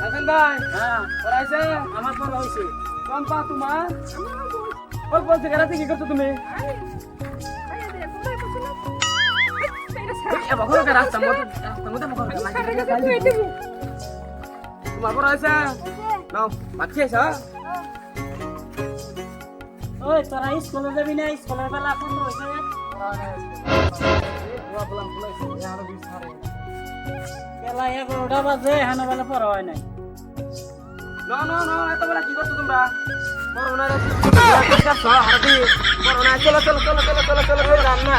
হাসান ভাই হ্যাঁ পড়াইছে আমার পড়া হয়েছে। চম্পা তোমার অল্প সিগারেট কি করছো তুমি তোমার পড়াইছে নাও ভাত খেয়েছ ওই তোরা স্কুলে যাবি না? স্কুলের বেলা পূর্ণ হয়েছে। বেলা 11টা বাজে, এখানে বেলা পড়া হয় নাই। না না না এত বেলা কি করছো তোমরা করোনা করোনা চলো চলো চলো চলো চলো চলো চলো রান্না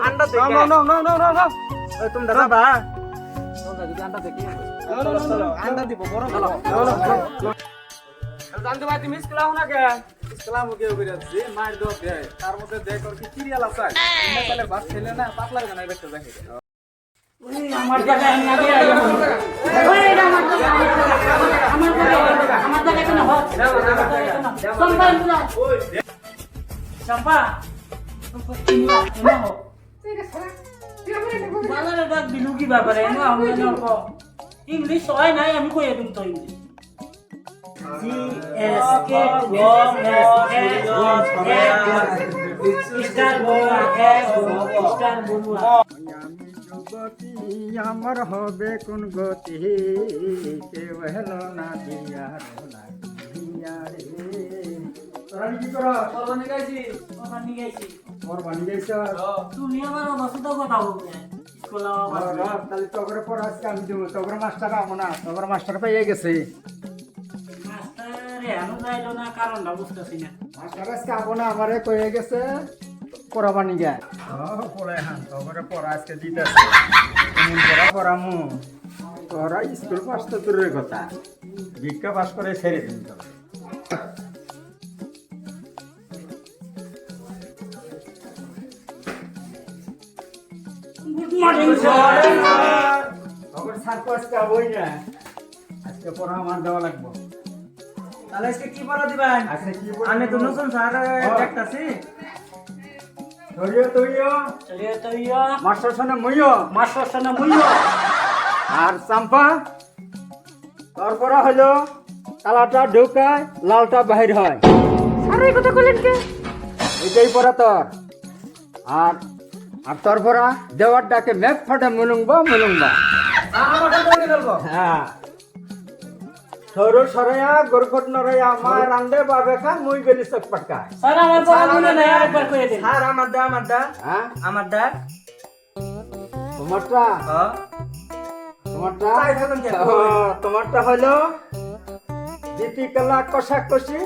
আন্ডা দেখে no no no no no no তুমি দাদা তোমরা যদি আন্ডা দেখি চলো আন্ডা দিব বড় চলো জানতে ভাই তুমি স্কুলাও না কে ইসলাম ওকে ওকে যাচ্ছে মার দো দেয় তার মধ্যে দেখ আর কি সিরিয়াল আছে তোমরা তাহলে বাস খেলে না পাতলা লাগে না এটা দেখে আমার জায়গায় আমি আগে আগে ওই এটা আমার জায়গা আমার জায়গা কেন হয় চম্পা বুলা চম্পা বাজারে ডাক দিলু কি ব্যাপারে এনো আমি অল্প ইংলিশ হয় নাই আমি কই দিম তো English G S K O S A star বলা এ স্টার বলা গতি আমার হবে কোন গতি কেউ হেলো না দিয়ার রে তোরা কি কর করবানি গাইছি কথা নিয়ে গেছি মোর বানি যাইছ তুমি আমার অবস্থা কথা বলবে স্কুল তাহলে তগরে পর আজকে আমি দেবো তগরে মাস্টার আমো না তগরে মাস্টার পাইয়ে গেছে মাস্টার এনো যাইলো না কারণটা বুঝতেছি না মাস্টার আজকে আমো না আমারে কয়ে গেছে পড়াবানি গা পড়াই হান তগরে পড়া আজকে দিতেছে তুমি পড়া পড়ামু তোরা স্কুল পাস তো দূরের কথা ভিক্ষা পাস করে ছেড়ে দিন তো গুড মর্নিং স্যার তগর স্যার তো আজকে আবই না আজকে পড়া আমার দেওয়া লাগবে তাহলে আজকে কি পড়া দিবেন আজকে কি আমি তো নতুন স্যার দেখতাছি ধরিও তুইও চলিয়ে তো ইয়া মাস্টার সনে মুইও মাস্টার সামনে মুইও আর চাম্পা তারপরে হলো কালাটা ঢুকায় লালটা বাহির হয় স্যার এই কথা কইলেন কে এটাই পড়া তোর আর আর তারপরে দেওয়ার ডাকে মেঘ ফাটে মুলুংবা আমাকে বলে গেলবো হ্যাঁ সরু সরাইয়া গরফট নরাইয়া মা রান্দে বাবে খা মুই গেলি চক পাটকা স্যার আমার পড়া না একবার কইয়ে দিন স্যার আমার দা হ্যাঁ আমার দা তোমারটা হ্যাঁ তোমারটা তাই থাকুন কেন? তোমারটা হলো দীপিকালা কষাকষি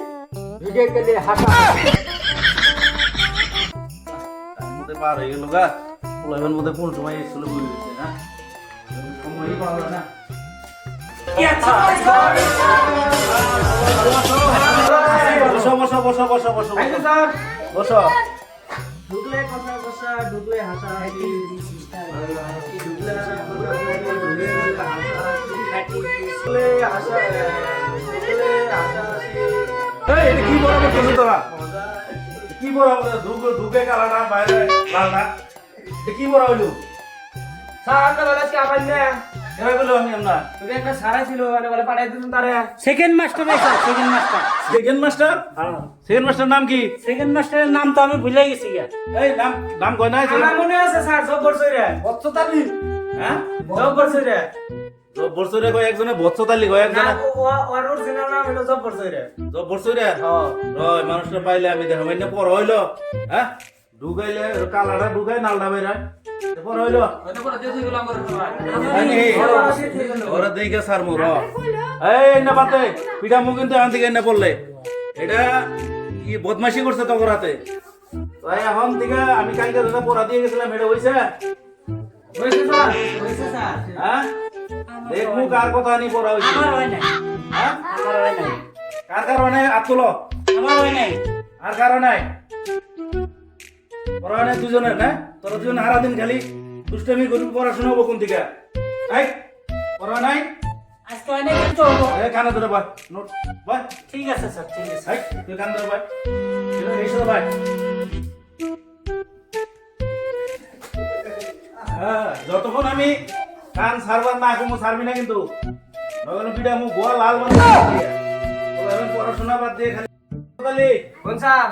ভিডিও গেলে হাসা মধ্যে পার হয়ে গেল গা পোলাইবের মধ্যে কোন সময় স্কুলে বলে দিচ্ছে না সময়ই পাওয়া যায় না বসো বসো বসো বসো বসো থ্যাংক ইউ স্যার বসো ঢুকলে কথা কথা ঢুকলে হাসা হাসি ঢুকলে ঢুকলে হাসা ঢুকলে হাসা এই এটা কি বড় করছিস তোরা কি বড় ঢুকে কালাটা বাইরে লালটা এটা কি বড় হইলো স্যার আমরা বলে আজকে আবার না এরা বললো আমি আমরা তোকে একটা সারা ছিল মানে বলে পাঠাই দিতুন তারে second master sir second master second master second master নাম কি সেকেন্ড মাস্টারের নাম তো আমি ভুলে গেছি গা এই নাম নাম কয় নাই আমার মনে আছে স্যার সব বছর রে বচ্চতালি হ্যাঁ সব বছর রে বছরে কয় একজনে বৎসতালি কয় একজনে ওর অরিজিনাল নাম হলো সব বছর রে বছরে রয় মানুষটা পাইলে আমি দেখো মানে পর হইলো হ্যাঁ ঢুকাইলে কালাটা ঢুকাই নালটা বেরায় পর হইলো হয়তো করে দিয়ে গেলাম করে ওরা দেখে সার মোর এই না বাতে পিঠা মুখ কিন্তু এখান থেকে এনে পড়লে এটা কি বদমাশি করছে তো করাতে তাই এখন থেকে আমি কালকে যেটা পড়া দিয়ে গেছিলাম এটা হইছে হয়েছে স্যার হ্যাঁ দেখবো কার কথা নি পড়া হইছে আমার হয় নাই হ্যাঁ আমার হয় নাই কার কারণে আতুলো আমার হয় নাই আর কারণে পড়া নাই দুজনের না তোরা দুজন হারা দিন খালি দুষ্টামি করবি পড়াশোনা হবো কোন দিকে এই পড়া নাই আজকে হয় নাই কেন চলবো এই কানে ধরে ভাই নোট ভাই ঠিক আছে স্যার ঠিক আছে এই তুই কানে ধরে ভাই এই সব ভাই হ্যাঁ যতক্ষণ আমি কান সারবার না কোনো সারবি না কিন্তু নগলে পিঠা মুখ গোয়া লাল বানাই পড়াশোনা বাদ দিয়ে খালি তাহলে কোন স্যার?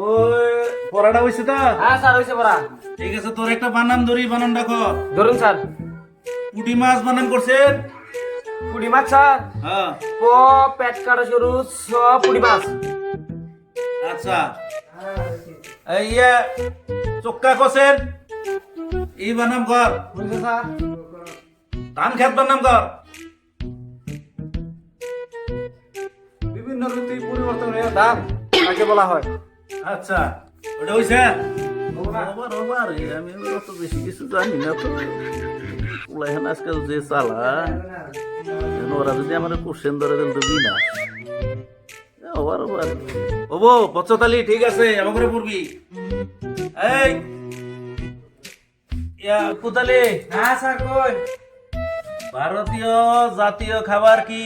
ওই পড়াটা হইছে তো হ্যাঁ স্যার হইছে পড়া। ঠিক আছে তোর একটা বানান ধরি বানান রাখো ধরুন স্যার। পুঁটি মাছ বানান করছেন পুঁটি মাছ স্যার। হ্যাঁ প পেট কাটা শুরু স পুঁটি মাছ। আচ্ছা এই ইয়ে চক্কা কষেন এই বানাম কর বুঝছো স্যার? ধান খেত বানাম কর বিভিন্ন ঋতু পরিবর্তনের দাম কাকে বলা হয়? আচ্ছা ওটা হইছে ওবার ওবার আমি অত বেশি কিছু জানি না তো উলাইহান আজকাল যে চালা ওরা যদি আমার কোশ্চেন ধরে দেন তো বিনা ওবার ওবার ওবো বচ্চতালি ঠিক আছে আমার করে পড়বি এই ইয়া কুতালি হ্যাঁ স্যার কই? ভারতীয় জাতীয় খাবার কি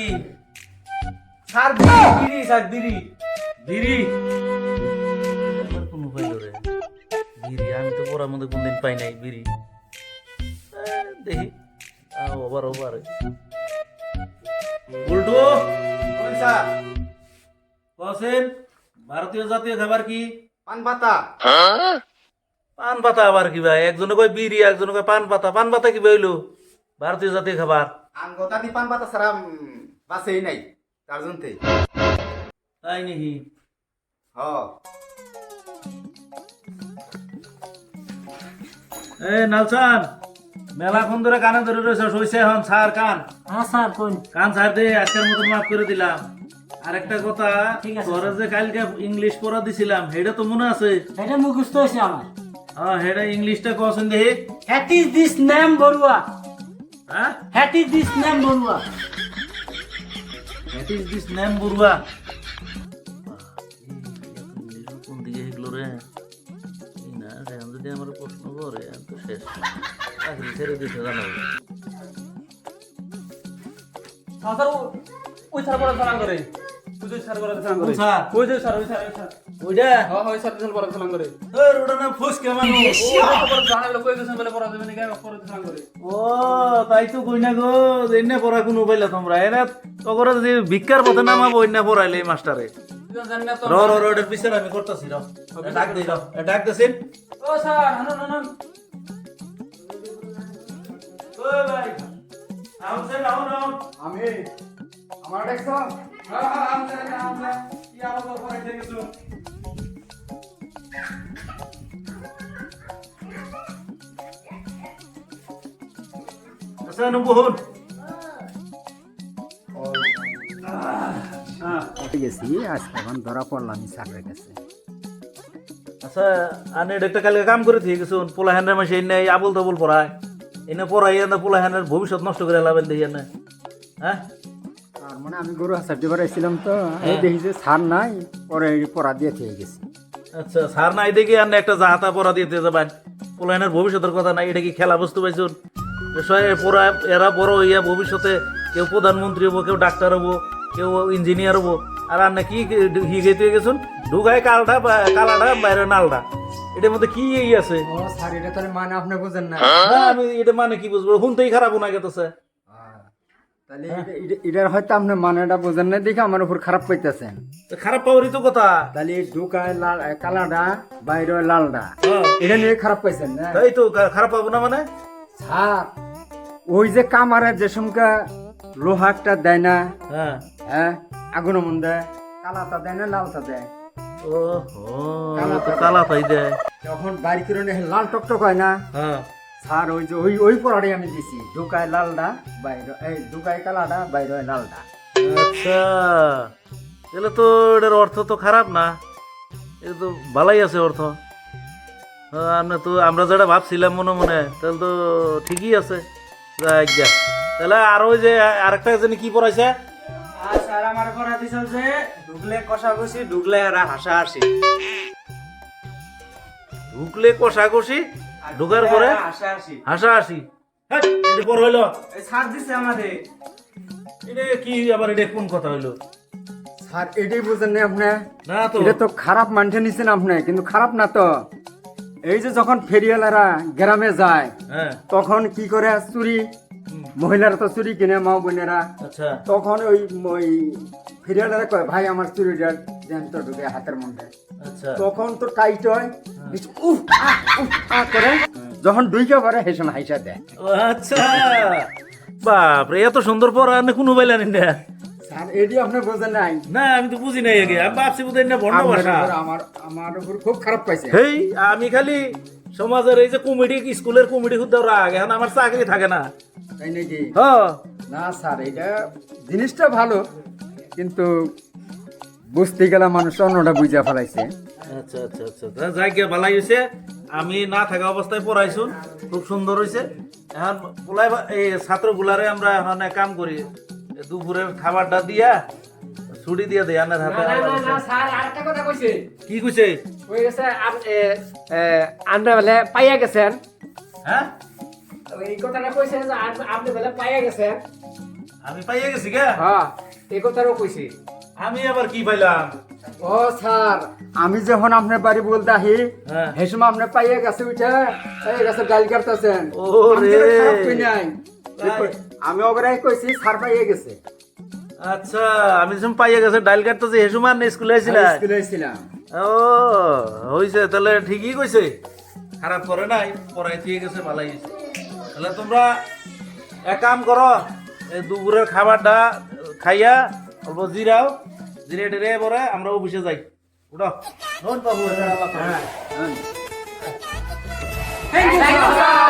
স্যার বিড়ি বিড়ি স্যার বিড়ি। বিড়ি এবার কোন পাইল রে বিড়ি আমি তো পড়ার মধ্যে কোনদিন পাই নাই বিড়ি দেখি ওভার ওভার উল্টো কোন স্যার? বসেন ভারতীয় জাতীয় খাবার কি পান পাতা। পান পাতা আবার কি ভাই একজনে কয় বিড়ি একজনে কয় পান পাতা কি হইলো ভারতীয় জাতীয় খাবার আঙ্গতা দি পান পাতা ছাড়া বাসেই নাই তার জন্যতে। তাই নাকি হ এ নালসান মেলাক্ষণ ধরে কানে ধরে রয়েছে হইছে এখন ছাড় কান হ্যাঁ স্যার কোন কান ছাড় দে আজকের মতন মাফ করে দিলাম আরেকটা কথা ঠিক আছে, তোরা যে কালকে ইংলিশ পড়া দিছিলাম সেটা তো মনে আছে এটা মুখস্থ হয়েছে আমার। হ্যাঁ সেটা ইংলিশটা কছেন দেখি What is this name Barua? হ্যাঁ What is this name Barua? What is this name Barua কোন দিকে এগুলো রে এই না এখন যদি আমার প্রশ্ন করে আমি তো শেষ চাকরি ছেড়ে দিতে জানো স্যার ওই স্যার বড় সালাম করে। ওই স্যার বড় সালাম করে। স্যার ওই যে স্যার ওই স্যার ওই স্যার। ওইটা হ্যাঁ ওই স্যার বড় সালাম করে। তোর ওটা না ফুসকে মানুষ বড় জানা লোক কই গেছেন বলে পড়া দেবেন কি বড় সালাম করে। ও তাই তো কই না গো এনে পড়া কোনো পাইলা তোমরা এনে তো করে যে ভিক্ষার পথে নামাবো এনে পড়াইলে এই মাস্টারে জানেন না তো? র র র এটার পিছনে আমি করতেছি র ডাক দেই র ডাক দেছেন ও স্যার আনো আনো। ও ভাই আমসে নাও নাও আমি আমার দেখছো হ্যাঁ হ্যাঁ আমলে কি আবার পড়াই থেকে শুন। আচ্ছা নবহুন গেছি আজকে এখন ধরা পড়লাম স্যারের কাছে। আচ্ছা আনে একটা কালকে কাম করে দিয়ে গেছুন পোলা হ্যান্ডের মাসে এনে আবুল তাবুল পড়ায় এনে পড়াই এনে পোলা হ্যান্ডের ভবিষ্যৎ নষ্ট করে লাভেন দেখি এনে হ্যাঁ তার মানে আমি গরু হাসার দিবার আইছিলাম তো আমি দেখি যে সার নাই পরে পড়া দিয়ে থেকে গেছি। আচ্ছা স্যার নাই দেখি আনে একটা জাহাতা পড়া দিয়ে যাবেন পোলা হ্যান্ডের ভবিষ্যতের কথা নাই এটা কি খেলা বস্তু পাইছুন পড়া এরা বড় হইয়া ভবিষ্যতে কেউ প্রধানমন্ত্রী হবো কেউ ডাক্তার হবো কেউ ইঞ্জিনিয়ার হবো আর আন্না কি হিগেতে গেছুন ঢুকায় কালাটা বাইরে নালটা এটার মধ্যে কি এই আছে ও স্যার এটা তাহলে মানে আপনি বুঝেন না। না, আমি এটা মানে কি বুঝবো শুনতেই খারাপ না গেতেছে তাহলে এটার হয়তো আপনি মানেটা বুঝেন না দেখে আমার উপর খারাপ পাইতেছেন। তো খারাপ পাওয়ারই তো কথা তাহলে ঢুকায় লাল কালাডা বাইরে লালডা হ্যাঁ, এটা নিয়ে খারাপ পাইছেন না তাই তো খারাপ পাবো না মানে স্যার ওই যে কামারের যে সমকা লোহাটা দেয় না হ্যাঁ হ্যাঁ আগুনের মন দেয় কালাটা দেয় না লালটা দেয় ও কালা তাই দেয় তখন বাড়ি করে নিয়ে লাল টকটক হয় না হ্যাঁ স্যার ওই যে ওই পড়াটাই আমি দিছি ঢুকায় লালডা বাইরে এই ঢুকায় কালাডা বাইরে লালডা। আচ্ছা তাহলে তো এটার অর্থ তো খারাপ না এটা তো ভালাই আছে অর্থ আমরা যেটা ভাবছিলাম মনে মনে তাহলে তো ঠিকই আছে যাই তাহলে আর ওই যে আরেকটা জানি কি পড়াইছে আর স্যার আমার পড়া দিছিল যে ঢুকলে কষাকষি ঢুকলে আর হাসাহাসি। ঢুকলে কষাকষি ঢুকার পরে হাসাহাসি। হাসাহাসি হ্যাঁ এটা পর হইলো এই স্যার দিছে আমাদের। এটা কি আবার এটা কোন কথা হইলো স্যার এটাই বুঝেন না আপনি না তো এটা তো খারাপ মানতে নিছেন আপনি কিন্তু খারাপ না তো এই যে যখন ফেরিওয়ালারা গ্রামে যায় হ্যাঁ তখন কি করে চুরি, মহিলারা তো চুরি কিনে মা বোনেরা, আচ্ছা তখন ওই ফেরিওয়ালারা কয় ভাই আমার চুরিটা জ্যান্ত ঢুকে হাতের মধ্যে, আচ্ছা তখন তো টাইট হয়, উফ আহ করে যখন দুইকে পরে হেসে হাইসা দেয়। ও আচ্ছা বাপরে এত সুন্দর পড়া না কোনো বাইলেন না স্যার এটি আপনি বোঝেন নাই, না আমি তো বুঝি নাই আগে আমি ভাবছি বুঝেন না বর্ণ ভাষা আমার উপর খুব খারাপ পাইছে। হেই আমি খালি সমাজের এই যে কমিটি স্কুলের কমিটি খুদ্দার রাগ এখন আমার চাকরি থাকে না তাই নাকি? হ্যাঁ না স্যার এটা জিনিসটা ভালো, কিন্তু বুঝতে গেলে মানুষ অন্যটা বুঝা ফেলাইছে। আচ্ছা আচ্ছা আচ্ছা যাই গিয়ে ভালাই হয়েছে, আমি না থাকা অবস্থায় পড়াইছুন, খুব সুন্দর হয়েছে। এখন পোলাই এই ছাত্রগুলারে আমরা এখন এক কাম করি, দুপুরের খাবারটা দিয়া ছুটি দিয়ে দেয় আনার হাতে। স্যার আরেকটা কথা কইছে, কি কইছে? হয়ে গেছে আমরা বলে পাইয়া গেছেন, হ্যাঁ এই কথাটা কইছে যে আপনি বলে পাইয়া গেছেন। আমি পাইয়ে গেছি গা? হ্যাঁ এই কথাটাও কইছি। আমি আবার কি পাইলাম? ও স্যার আমি যখন আপনার বাড়ি বলতে আহি হ্যাঁ। সেই সময় আপনি পাইয়ে গেছে উঠে এই গেছে ডাল কাটতেছেন। ও রে। আমি ওগরে কইছি স্যার পাইয়ে গেছে। আচ্ছা আমি যখন পাইয়ে গেছে ডাইল কাটতেছি হেসুমান স্কুলে আইছিলা? স্কুলে ছিলাম। ও হইছে তাহলে ঠিকই কইছে, খারাপ করে নাই, পড়াই দিয়ে গেছে ভালাই হইছে। তাহলে তোমরা এক কাম করো, এই দুপুরের খাবারটা খাইয়া অল্প জিরাও, জিরে টেরে পরে আমরা অফিসে যাই। উঠো ধন্যবাদ বাবু। হ্যাঁ। Thank you sir.